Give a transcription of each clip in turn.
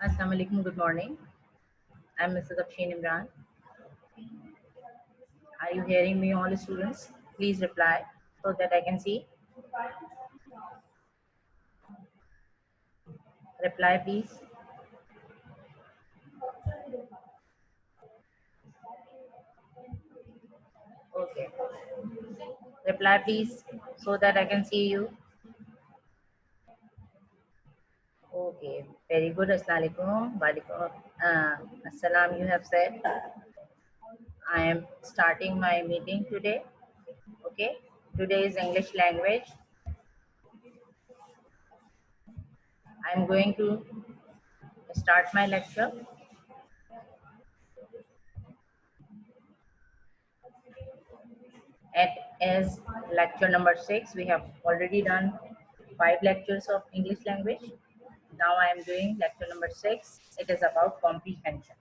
Assalamu alaikum. Good morning. I'm Mrs. Afshin Imran. Are you hearing me, all students? Please reply so that I can see. Reply, please. Okay. Reply, please, so that I can see you. Okay. Very good. Assalamu alaikum. Walaikum. Assalam, you have said. I am starting my meeting today. Okay. Today is English language. I'm going to start my lecture. It is lecture number 6. We have already done 5 lectures of English language. Now I am doing lecture number 6. It is about comprehension.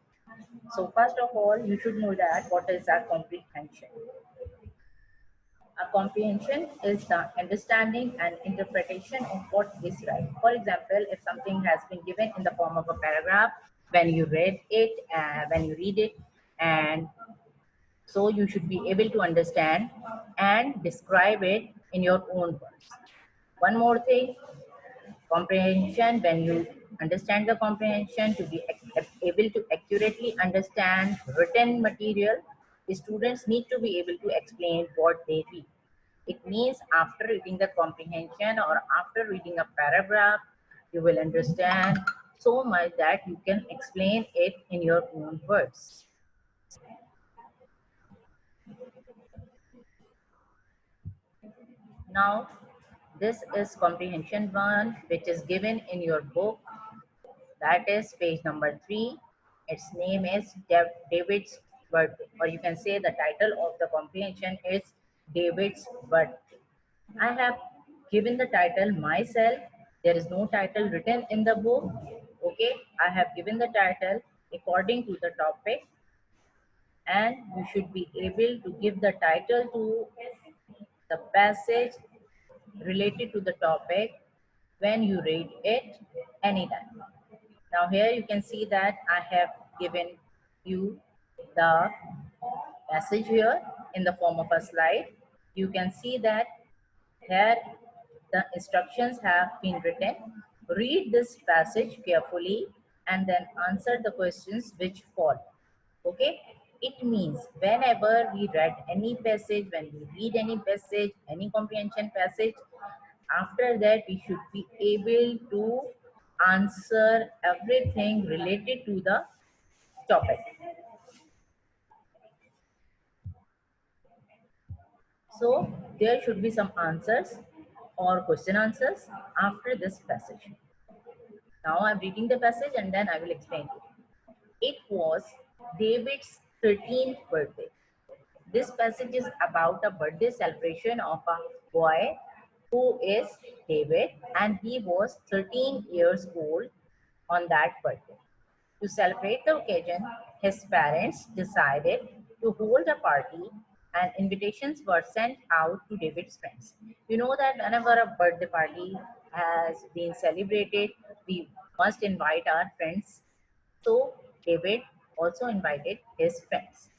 So first of all, you should know that what is a comprehension. A comprehension is the understanding and interpretation of what is right. For example, if something has been given in the form of a paragraph, when you read it, and so you should be able to understand and describe it in your own words. One more thing, comprehension, when you understand the comprehension to be able to accurately understand written material, the students need to be able to explain what they read. It means after reading the comprehension or after reading a paragraph, you will understand so much that you can explain it in your own words. Now, this is comprehension 1, which is given in your book. That is page number 3. Its name is David's Birthday, or you can say the title of the comprehension is David's Birthday. I have given the title myself. There is no title written in the book. Okay, I have given the title according to the topic, and you should be able to give the title to the passage related to the topic when you read it anytime. Now here you can see that I have given you the passage here in the form of a slide. You can see that here the instructions have been written. Read this passage carefully and then answer the questions which follow. Okay, it means whenever we read any passage, when we read any passage, any comprehension passage, after that we should be able to answer everything related to the topic. So there should be some answers or question answers after this passage. Now I'm reading the passage and then I will explain to you. It was David's 13th birthday. This passage is about a birthday celebration of a boy who is David, and he was 13 years old on that birthday. To celebrate the occasion, his parents decided to hold a party and invitations were sent out to David's friends. You know that whenever a birthday party has been celebrated, we must invite our friends. So David also invited his friends.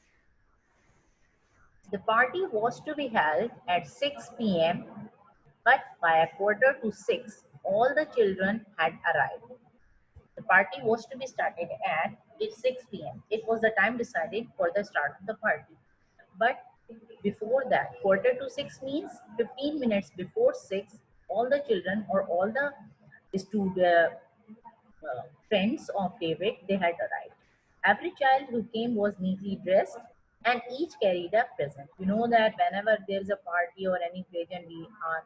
The party was to be held at 6 p.m., but by a quarter to 6, all the children had arrived. The party was to be started at 6 p.m. It was the time decided for the start of the party. But before that, quarter to 6 means 15 minutes before 6, all the children or all the friends of David, they had arrived. Every child who came was neatly dressed and each carried a present. You know that whenever there is a party or any occasion, we are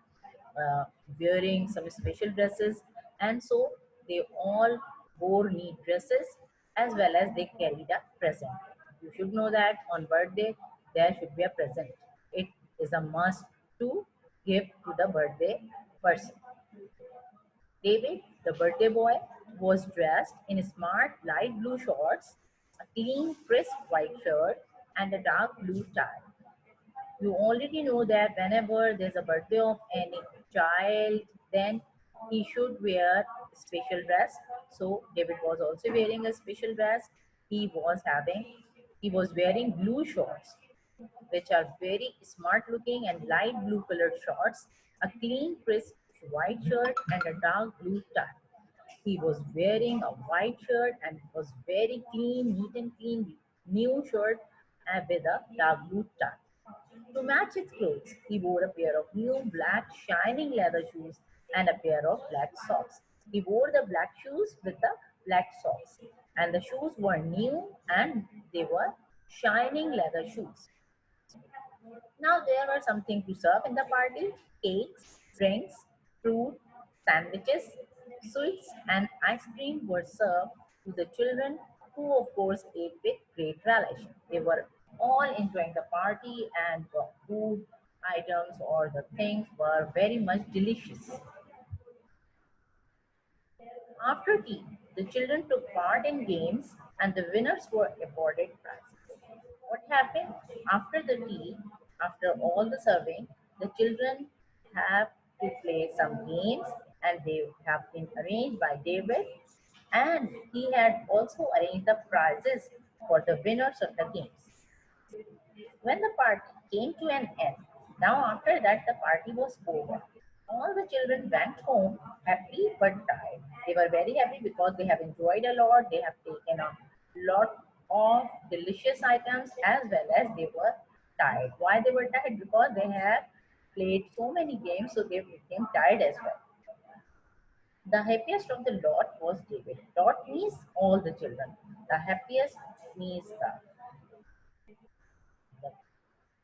wearing some special dresses, and so they all wore neat dresses as well as they carried a present. You should know that on birthday there should be a present. It is a must to give to the birthday person. David, the birthday boy, was dressed in smart light blue shorts, a clean, crisp white shirt, and a dark blue tie. You already know that whenever there's a birthday of any child, then he should wear special dress. So David was also wearing a special dress. He was wearing blue shorts, which are very smart looking and light blue colored shorts, a clean crisp white shirt and a dark blue tie. He was wearing a white shirt and was very clean, neat and clean, new shirt and with a dark blue tie. To match his clothes, he wore a pair of new black shining leather shoes and a pair of black socks. He wore the black shoes with the black socks, and the shoes were new and they were shining leather shoes. Now there were something to serve in the party: cakes, drinks, fruit, sandwiches, sweets, and ice cream were served to the children, who of course ate with great relish. They were all enjoying the party, and the food items or the things were very much delicious. After tea, the children took part in games and the winners were awarded prizes. What happened after the tea, after all the serving, the children have to play some games, and they have been arranged by David, and he had also arranged the prizes for the winners of the games. When the party came to an end, now after that the party was over. All the children went home happy but tired. They were very happy because they have enjoyed a lot, they have taken a lot of delicious items, as well as they were tired. Why they were tired? Because they have played so many games, so they became tired as well. The happiest of the lot was David. Lot means all the children. The happiest means the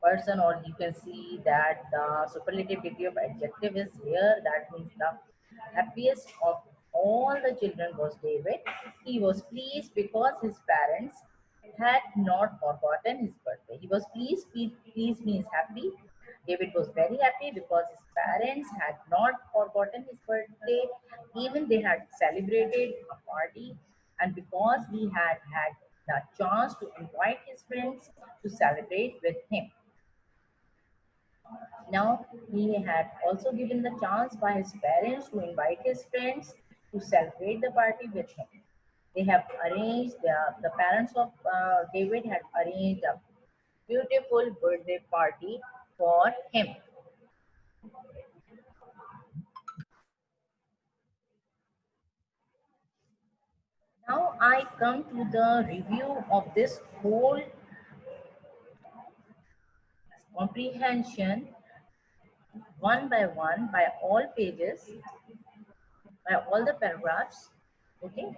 person, or you can see that the superlative degree of adjective is here. That means the happiest of all the children was David. He was pleased because his parents had not forgotten his birthday. He was pleased. Pleased means happy. David was very happy because his parents had not forgotten his birthday. Even they had celebrated a party, and because he had had the chance to invite his friends to celebrate with him. Now, he had also given the chance by his parents to invite his friends to celebrate the party with him. They have arranged, the parents of David had arranged a beautiful birthday party for him. Now, I come to the review of this whole comprehension one by one, by all pages, by all the paragraphs. Okay.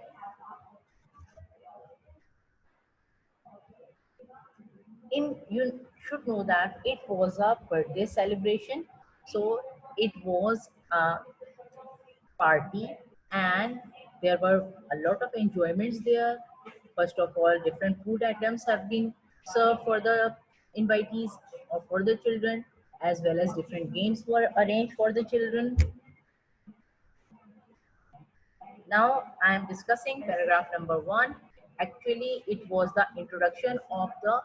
You should know that it was a birthday celebration, so it was a party, and there were a lot of enjoyments there. First of all, different food items have been served for the invitees or for the children, as well as different games were arranged for the children. Now I am discussing paragraph number 1. Actually, it was the introduction of the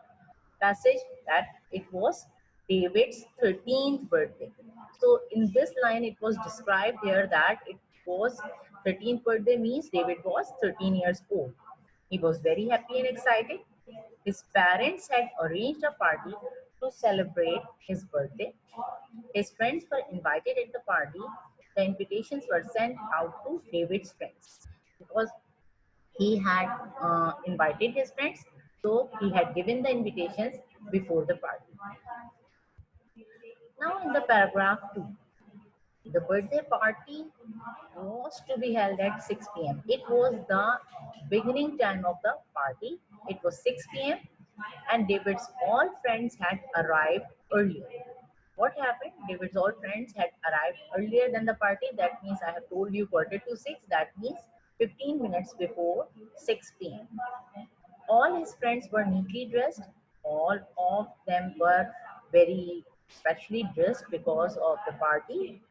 passage, that it was David's 13th birthday. So in this line, it was described here that it was 13th birthday, means David was 13 years old. He was very happy and excited. His parents had arranged a party to celebrate his birthday. His friends were invited at the party. The invitations were sent out to David's friends because he had invited his friends, so he had given the invitations before the party. Now, in the paragraph 2, the birthday party was to be held at 6 p.m. It was the beginning time of the party. It was 6 p.m. and David's all friends had arrived earlier. What happened? David's all friends had arrived earlier than the party. That means I have told you quarter to 6. That means 15 minutes before 6 p.m. All his friends were neatly dressed. All of them were very specially dressed because of the party,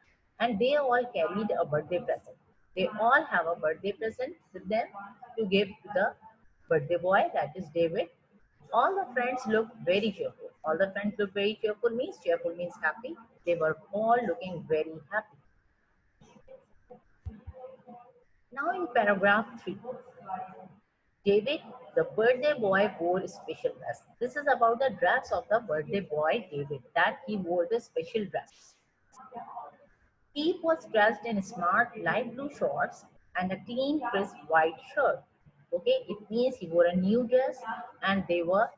and they all carried a birthday present. They all have a birthday present with them to give to the birthday boy, that is David. All the friends look very cheerful. All the friends look very cheerful means happy. They were all looking very happy. Now in paragraph 3, David, the birthday boy, wore a special dress. This is about the dress of the birthday boy David, that he wore the special dress. He was dressed in smart light blue shorts and a clean, crisp white shirt. Okay, it means he wore a new dress and they were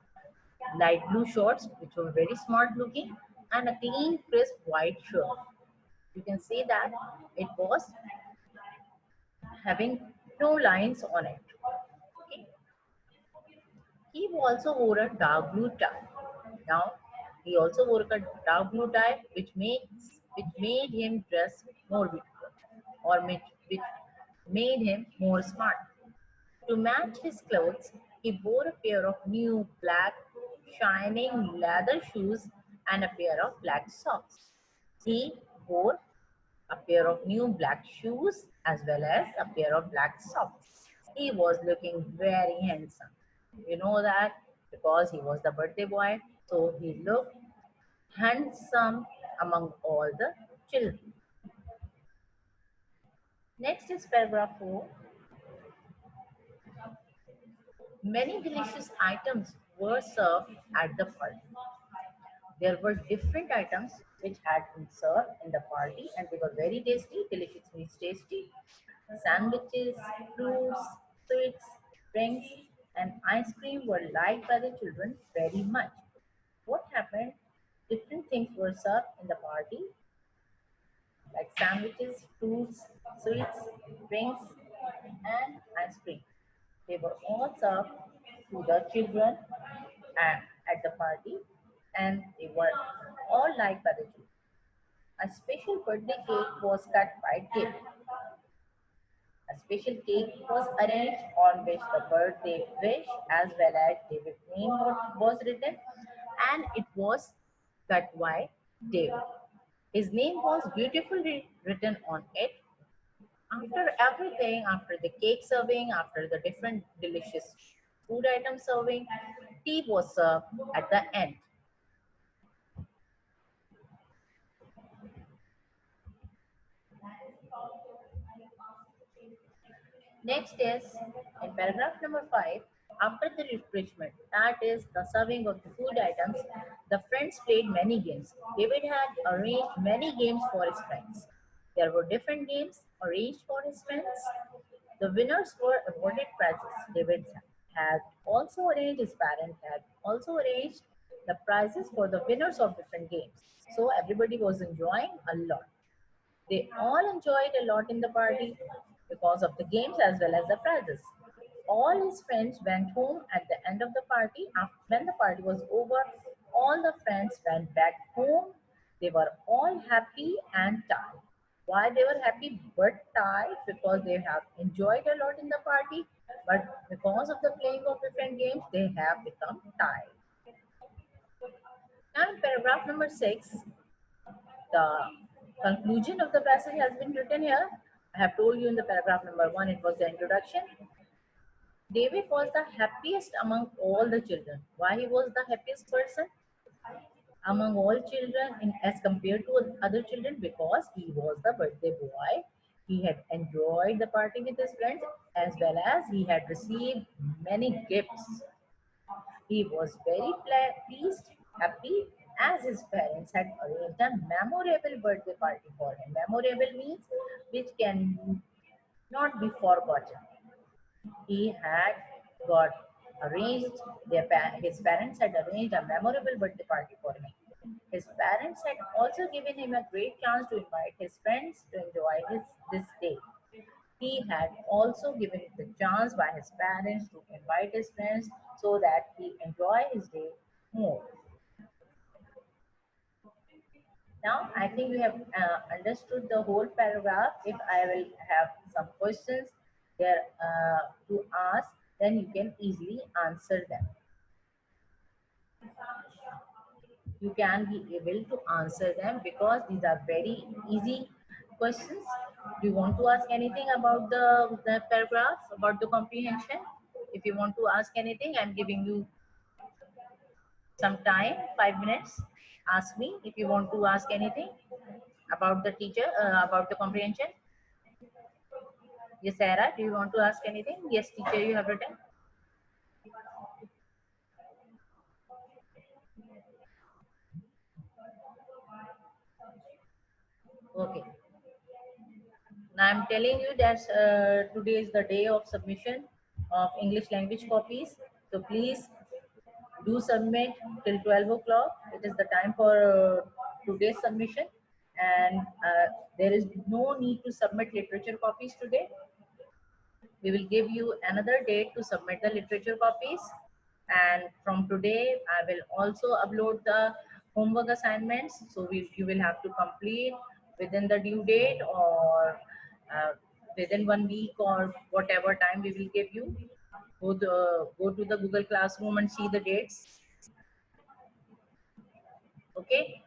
light blue shorts, which were very smart looking, and a clean, crisp white shirt. You can see that it was having no lines on it. Okay. He also wore a dark blue tie. Now, he also wore a dark blue tie, which made him dress more beautiful, or which made him more smart. To match his clothes, he wore a pair of new black, shining leather shoes and a pair of black socks. He wore a pair of new black shoes as well as a pair of black socks. He was looking very handsome. You know that because he was the birthday boy, so he looked handsome among all the children. Next is paragraph 4. Many delicious items were served at the party. There were different items which had been served in the party and they were very tasty. Delicious means tasty. Sandwiches, fruits, sweets, drinks, and ice cream were liked by the children very much. What happened? Different things were served in the party, like sandwiches, fruits, sweets, drinks, and ice cream. They were all served to the children at the party, and they were all liked by the children. A special birthday cake was cut by David. A special cake was arranged on which the birthday wish as well as David's name was written, and it was cut by David. His name was beautifully written on it. After everything, after the cake serving, after the different delicious food items serving, tea was served at the end. Next is in paragraph number 5, after the refreshment, that is the serving of the food items, the friends played many games. David had arranged many games for his friends. There were different games arranged for his friends. The winners were awarded prizes. David had also arranged, his parents had also arranged the prizes for the winners of different games. So everybody was enjoying a lot. They all enjoyed a lot in the party because of the games as well as the prizes. All his friends went home at the end of the party. After, when the party was over, all the friends went back home. They were all happy and tired. Why they were happy but tired? Because they have enjoyed a lot in the party, but because of the playing of different games, they have become tired. Now in paragraph number 6, the conclusion of the passage has been written here. I have told you in the paragraph number 1, it was the introduction. David was the happiest among all the children. Why he was the happiest person among all children as compared to other children? Because he was the birthday boy. He had enjoyed the party with his friends as well as he had received many gifts. He was very pleased, happy, as his parents had arranged a memorable birthday party for him. Memorable means which can not be forgotten. He had got arranged, his parents had arranged a memorable birthday party for him. His parents had also given him a great chance to invite his friends to enjoy this day. He had also given the chance by his parents to invite his friends so that he enjoy his day more. Now, I think we have understood the whole paragraph. If I will have some questions there to ask, then you can easily answer them. You can be able to answer them because these are very easy questions? Do you want to ask anything about the paragraph, about the comprehension? If you want to ask anything, I'm giving you some time, 5 minutes. Ask me if you want to ask anything about the teacher, about the comprehension. Yes, Sarah, do you want to ask anything? Yes, teacher, you have written. Okay. Now I'm telling you that today is the day of submission of English language copies. So please do submit till 12 o'clock. It is the time for today's submission. And there is no need to submit literature copies today. We will give you another date to submit the literature copies. And from today, I will also upload the homework assignments. So you will have to complete within the due date or uh, within 1 week or whatever time we will give you. Go to the Google Classroom and see the dates. Okay.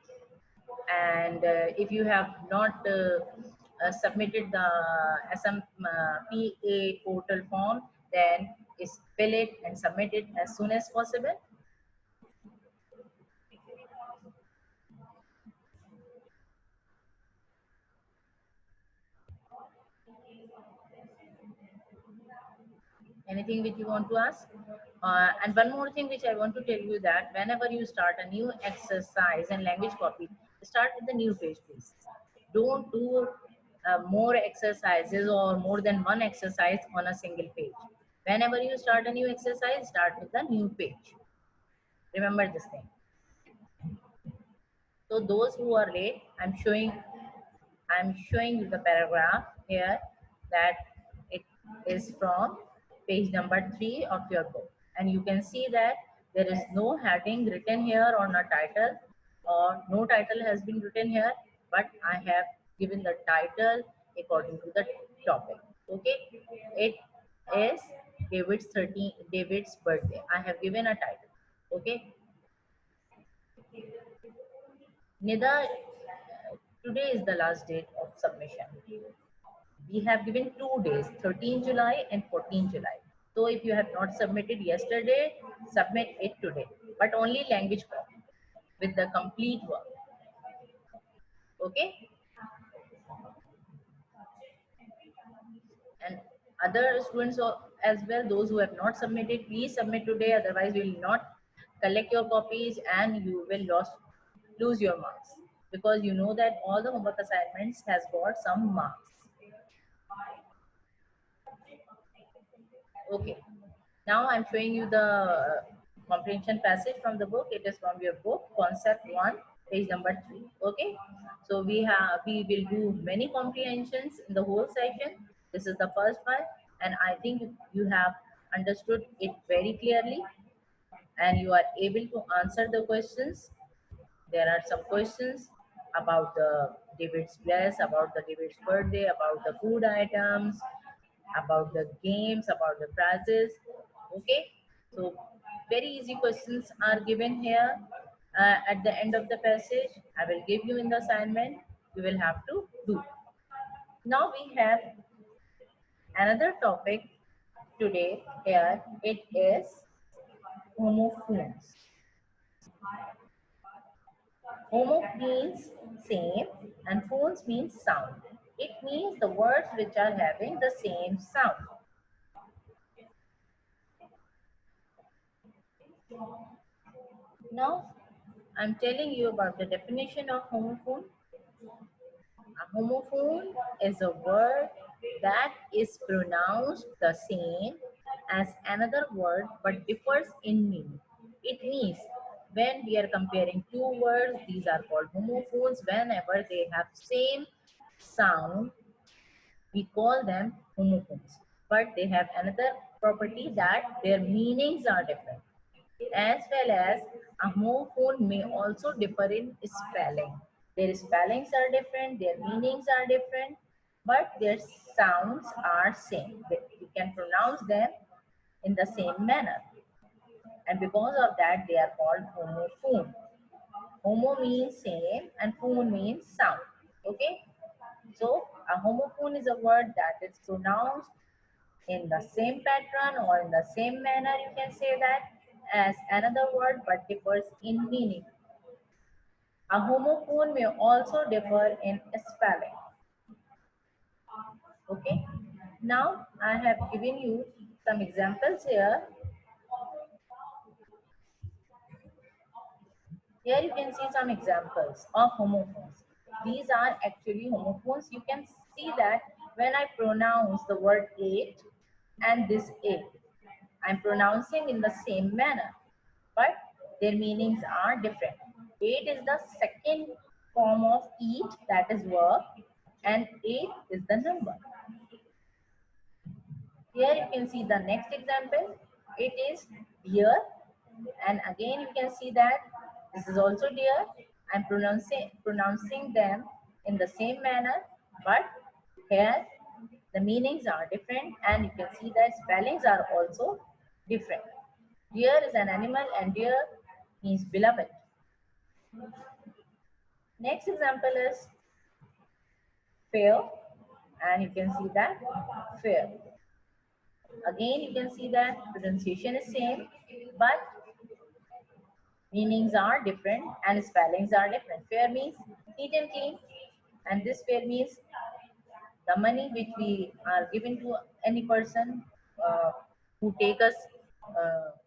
And if you have not submitted the SMPA portal form, then is fill it and submit it as soon as possible. Anything which you want to ask? And one more thing which I want to tell you, that whenever you start a new exercise and language copy, start with the new page, please. Don't do more exercises or more than one exercise on a single page. Whenever you start a new exercise, start with the new page. Remember this thing. So those who are late, I'm showing you the paragraph here, that it is from page number 3 of your book. And you can see that there is no heading written here or no title, or no title has been written here, but I have given the title according to the topic. Okay, it is David's birthday. I have given a title. Okay, Nida, today is the last date of submission. We have given 2 days, 13 July and 14 July. So if you have not submitted yesterday, submit it today, but only language copy with the complete work. Okay? And other students as well, those who have not submitted, please submit today. Otherwise, we will not collect your copies and you will lose your marks, because you know that all the homework assignments has got some marks. Okay. Now I'm showing you the comprehension passage from the book. It is from your book, Concept 1, page number 3. Okay. So we will do many comprehensions in the whole session. This is the first one, and I think you have understood it very clearly, and you are able to answer the questions. There are some questions about the David's bless, about the David's birthday, about the food items, about the games, about the prizes. Okay, so very easy questions are given here at the end of the passage. I will give you in the assignment. You will have to do. Now we have another topic today here. It is homophones. Homo means same and phones means sound. It means the words which are having the same sound. Now, I'm telling you about the definition of homophone. A homophone is a word that is pronounced the same as another word but differs in meaning. It means when we are comparing two words, these are called homophones. Whenever they have same sound, we call them homophones. But they have another property, that their meanings are different. As well as a homophone may also differ in spelling. Their spellings are different, their meanings are different, but their sounds are same. We can pronounce them in the same manner. And because of that, they are called homophone. Homo means same and phone means sound. Okay? So a homophone is a word that is pronounced in the same pattern or in the same manner, you can say that, as another word but differs in meaning. A homophone may also differ in spelling. Okay. Now I have given you some examples here. Here you can see some examples of homophones. These are actually homophones. You can see that when I pronounce the word eight and this eight, I'm pronouncing in the same manner, but their meanings are different. Eight is the second form of eat, that is verb, and eight is the number. Here you can see the next example. It is deer, and again you can see that this is also deer. I'm pronouncing them in the same manner, but here the meanings are different, and you can see that spellings are also different. Deer is an animal, and deer means beloved. Next example is fair, and you can see that fair. Again, you can see that pronunciation is same, but meanings are different and spellings are different. Fair means neat and clean, and this fair means the money which we are giving to any person who take us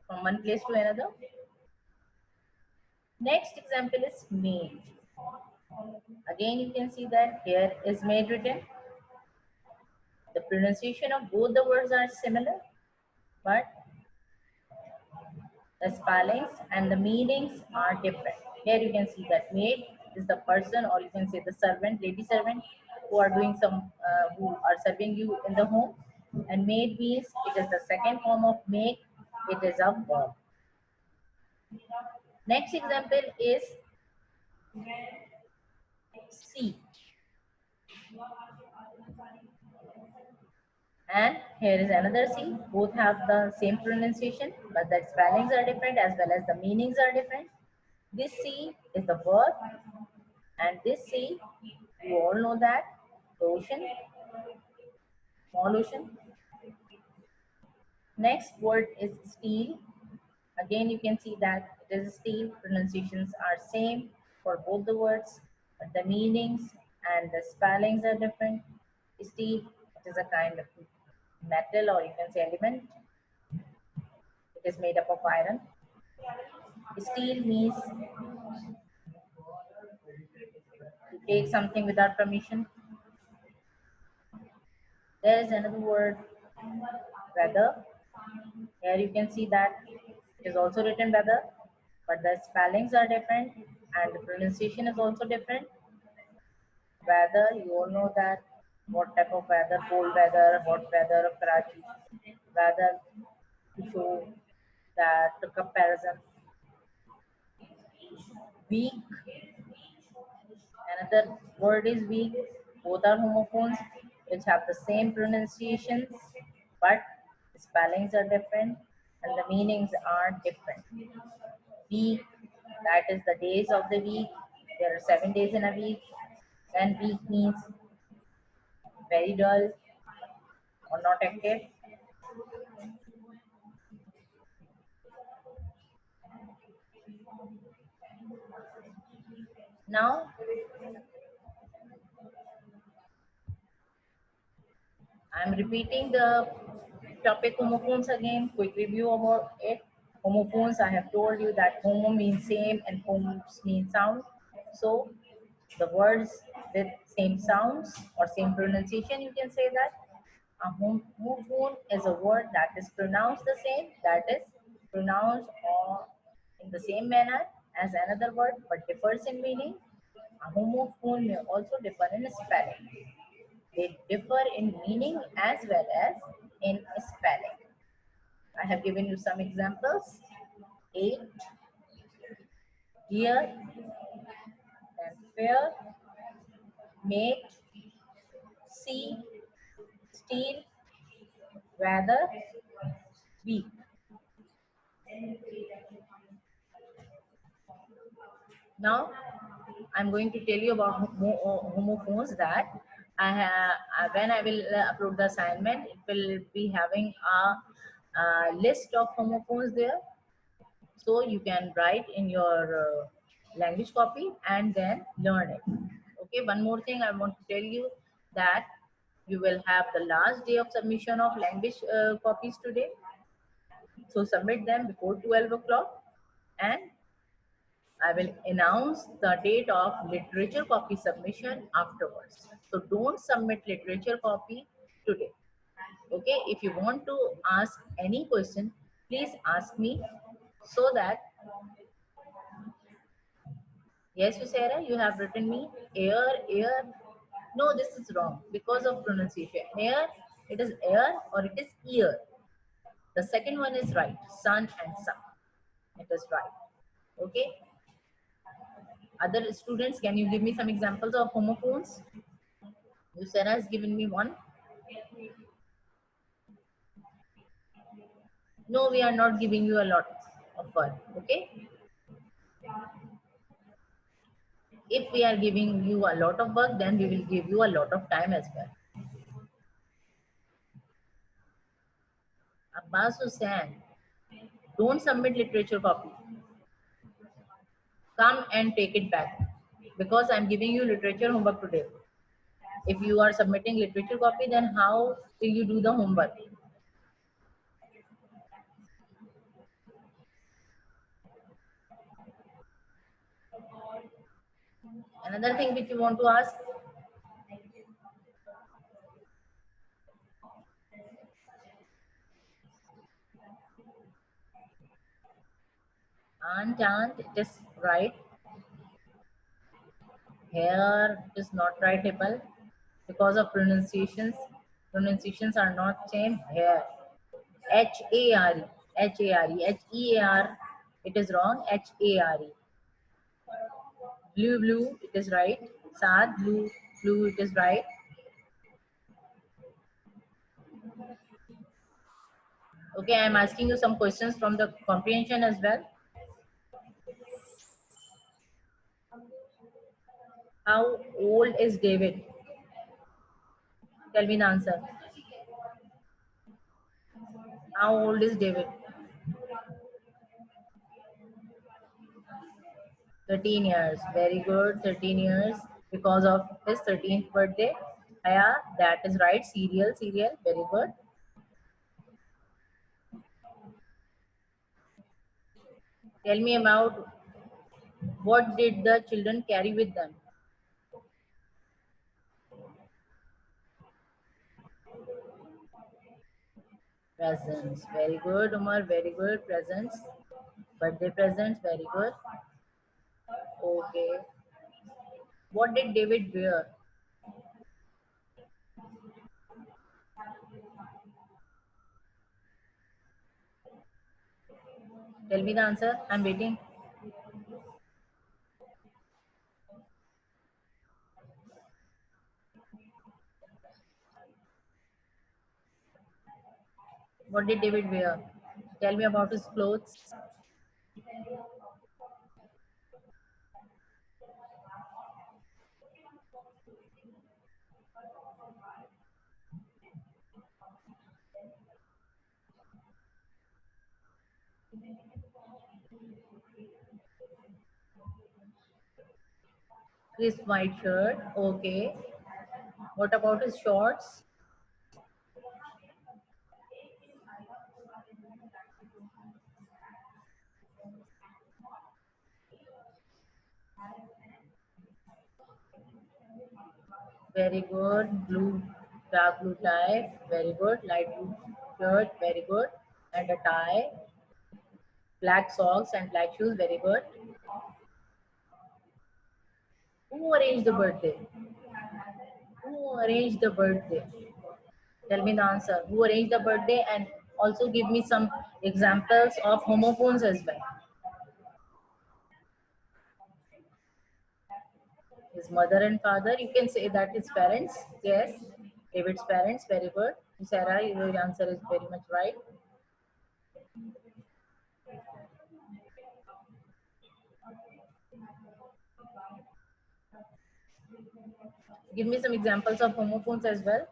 from one place to another. Next example is maid. Again, you can see that here is maid written. The pronunciation of both the words are similar, but the spellings and the meanings are different. Here you can see that maid is the person, or you can say the servant, lady servant, who are doing who are serving you in the home. And maid means it is the second form of make. It is a verb. Next example is see. And here is another C. Both have the same pronunciation, but the spellings are different as well as the meanings are different. This C is the verb, and this sea, you all know that, the ocean, small ocean. Next word is steel. Again, you can see that it is steel. Pronunciations are same for both the words, but the meanings and the spellings are different. Steel, it is a kind of metal, or you can say element. It is made up of iron. Steel means to take something without permission. There is another word, weather. Here you can see that it is also written weather, but the spellings are different and the pronunciation is also different. Weather, you all know that what type of weather, cold weather, hot weather of Karachi, weather, to show that the comparison. Week, another word is week. Both are homophones which have the same pronunciations, but spellings are different and the meanings are different. Week, that is the days of the week. There are 7 days in a week. And week means very dull or not active. Now I'm repeating the topic homophones again. Quick review about it. Homophones, I have told you that homo means same and phones mean sound. So the words with same sounds or same pronunciation, you can say that. A homophone is a word that is pronounced the same, that is pronounced or in the same manner as another word but differs in meaning. A homophone may also differ in spelling. They differ in meaning as well as in spelling. I have given you some examples. Eight, dear, and fair, mate, sea, steel, weather, week. Now, I'm going to tell you about homophones that when I will upload the assignment, it will be having a list of homophones there. So you can write in your language copy and then learn it. Okay, one more thing I want to tell you, that you will have the last day of submission of language copies today. So submit them before 12 o'clock, and I will announce the date of literature copy submission afterwards. So don't submit literature copy today. Okay, if you want to ask any question, please ask me, so that, yes, Sarah, you have written me air, air. No, this is wrong because of pronunciation. Air, it is air or it is ear. The second one is right, sun and sun. It is right. Okay. Other students, can you give me some examples of homophones? Sarah has given me one. No, we are not giving you a lot of work. Okay. If we are giving you a lot of work, then we will give you a lot of time as well. Abbas Hussain, don't submit literature copy. Come and take it back, because I'm giving you literature homework today. If you are submitting literature copy, then how will you do the homework? Another thing which you want to ask? Aunt, it is right. Here it is not writable because of pronunciations. Pronunciations are not same here. H-A-R-E, H-A-R-E, H-E-A-R, it is wrong, H-A-R-E. Blue, blue, it is right. Sad, blue, blue, it is right. Okay, I am asking you some questions from the comprehension as well. How old is David? Tell me the answer. How old is David? 13 years. Very good. 13 years because of his 13th birthday. Yeah, that is right. Serial, serial. Very good. Tell me about what did the children carry with them? Presents. Very good, Umar. Very good. Presents. Birthday presents. Very good. Okay. What did David wear? Tell me the answer. I'm waiting. What did David wear? Tell me about his clothes. His white shirt. Okay. What about his shorts? Very good. Blue, dark blue tie. Very good. Light blue shirt. Very good. And a tie. Black socks and black shoes. Very good. Who arranged the birthday? Who arranged the birthday? Tell me the answer. Who arranged the birthday? And also give me some examples of homophones as well. His mother and father. You can say that his parents. Yes. David's parents. Very good. Sarah, your answer is very much right. Give me some examples of homophones as well.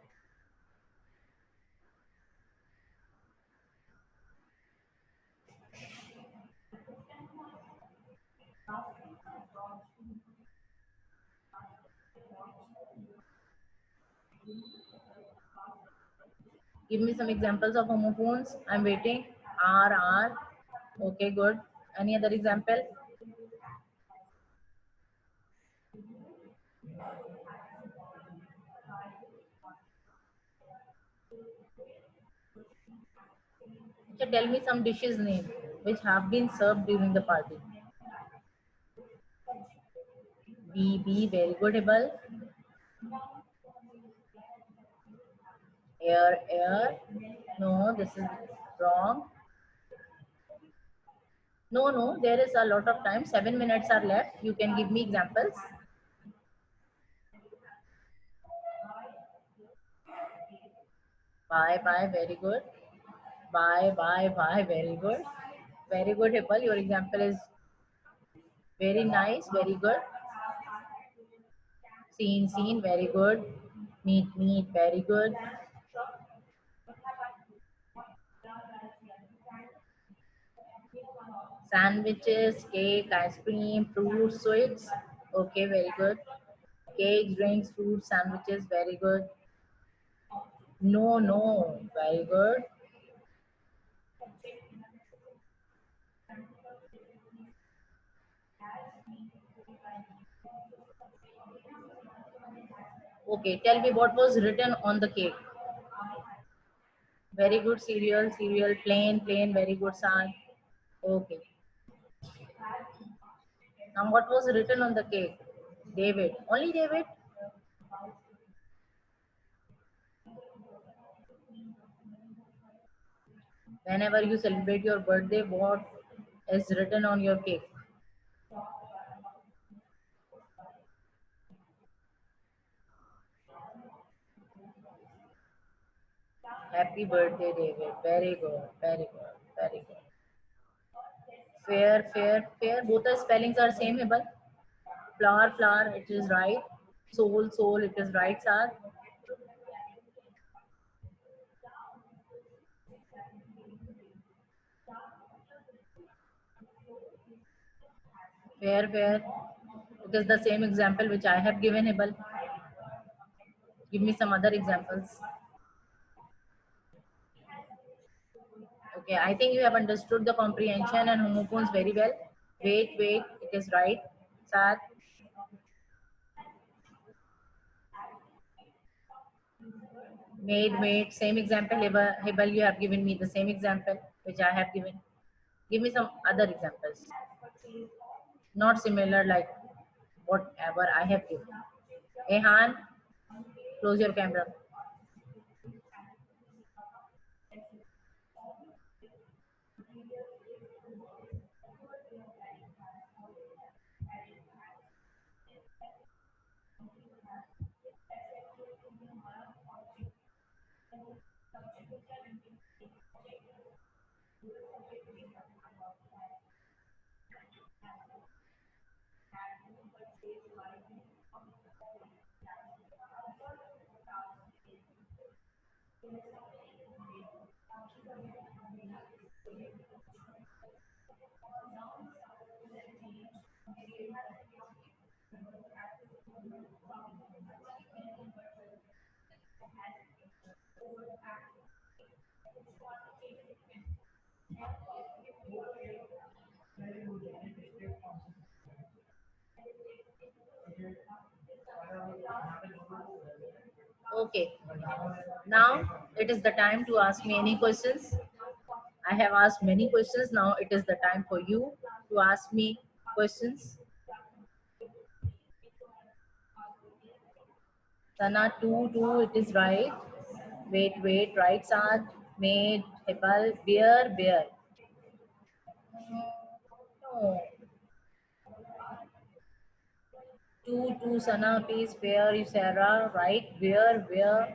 Give me some examples of homophones. I'm waiting. R, R. Okay, good. Any other example? So tell me some dishes name which have been served during the party. B, B. Very good, Hebal. Air, air. No, this is wrong. No, no, there is a lot of time. 7 minutes are left. You can give me examples. Bye, bye. Very good. Bye, bye, bye. Very good. Very good, Hipal. Your example is very nice. Very good. Scene, scene. Very good. Meet, meet. Very good. Sandwiches, cake, ice cream, fruit, sweets. Okay, very good. Cake, drinks, fruit, sandwiches. Very good. No, no. Very good. Okay, tell me what was written on the cake. Very good. Cereal, cereal. Plain, plain. Very good, San. Okay. Now what was written on the cake? David. Only David? Whenever you celebrate your birthday, what is written on your cake? Happy birthday, David. Very good. Very good. Very good. Fair, fair, fair. Both the spellings are same, but flower, flower, it is right. Soul, soul, it is right, Sad. Fair, fair. It is the same example which I have given, Hibal. Give me some other examples. Okay, I think you have understood the comprehension and homophones very well. Wait, wait, it is right. Sad. Made, same example. Hebel, you have given me the same example which I have given. Give me some other examples. Not similar like whatever I have given. Ehan, close your camera. Okay. Now it is the time to ask me any questions. I have asked many questions. Now it is the time for you to ask me questions. Sana 2, 2, it is right. Wait, wait, right, Sad. Made, Hepal, beer, beer. No. 2, 2, Sana, please, beer, Sarah, right, beer, beer.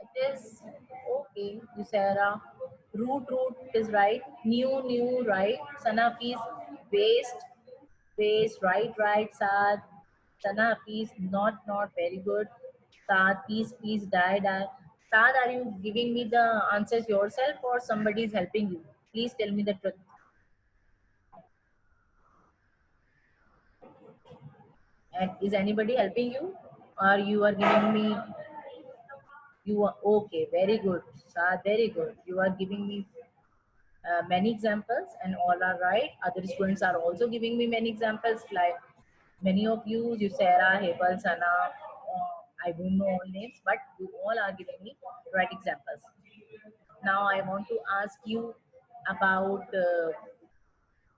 It is okay, Sarah. Root, root is right. New, right. Sana, please, waste, waste, right, right, Sad. Sana, please, not very good. Saad, please, die. Saad, are you giving me the answers yourself or somebody is helping you? Please tell me the truth. And is anybody helping you? Or you are giving me, you are, okay, very good. Saad, very good. You are giving me many examples and all are right. Other students are also giving me many examples like many of you, Sarah, Hebel, Sana, I don't know all names, but you all are giving me right examples. Now I want to ask you about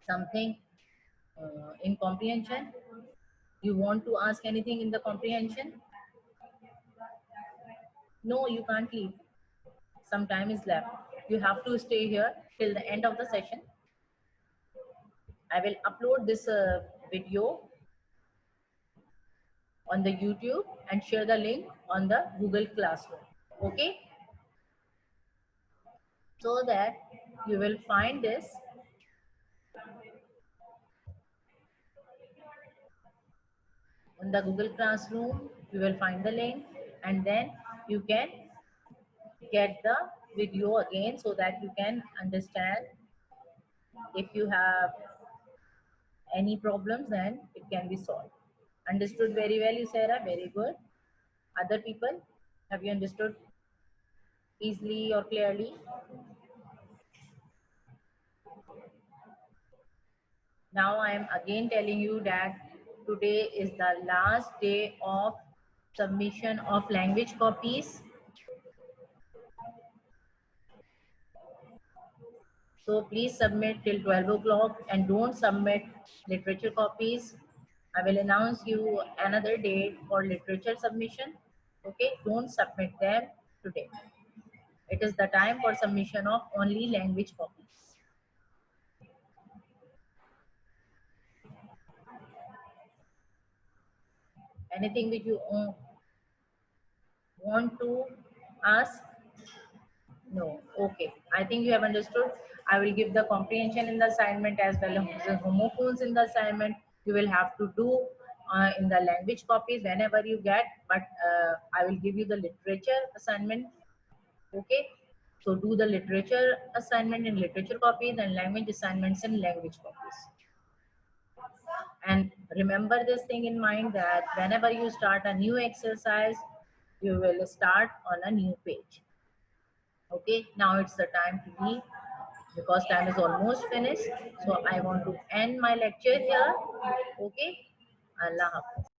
something in comprehension. You want to ask anything in the comprehension? No, you can't leave. Some time is left. You have to stay here till the end of the session. I will upload this video on the YouTube and share the link on the Google Classroom. Okay? So that you will find this on the Google Classroom. You will find the link and then you can get the video again so that you can understand. If you have any problems, then it can be solved. Understood very well, you Sarah? Very good. Other people, have you understood easily or clearly? Now I am again telling you that today is the last day of submission of language copies. So please submit till 12 o'clock and don't submit literature copies. I will announce you another date for literature submission. Okay, don't submit them today. It is the time for submission of only language copies. Anything which you want to ask? No. Okay. I think you have understood. I will give the comprehension in the assignment as well as the homophones in the assignment. You will have to do in the language copies whenever you get, but I will give you the literature assignment. Okay. So do the literature assignment in literature copies and language assignments in language copies. And remember this thing in mind that whenever you start a new exercise, you will start on a new page. Okay, now it's the time to leave because time is almost finished. So I want to end my lecture here. Okay, Allah Hafiz.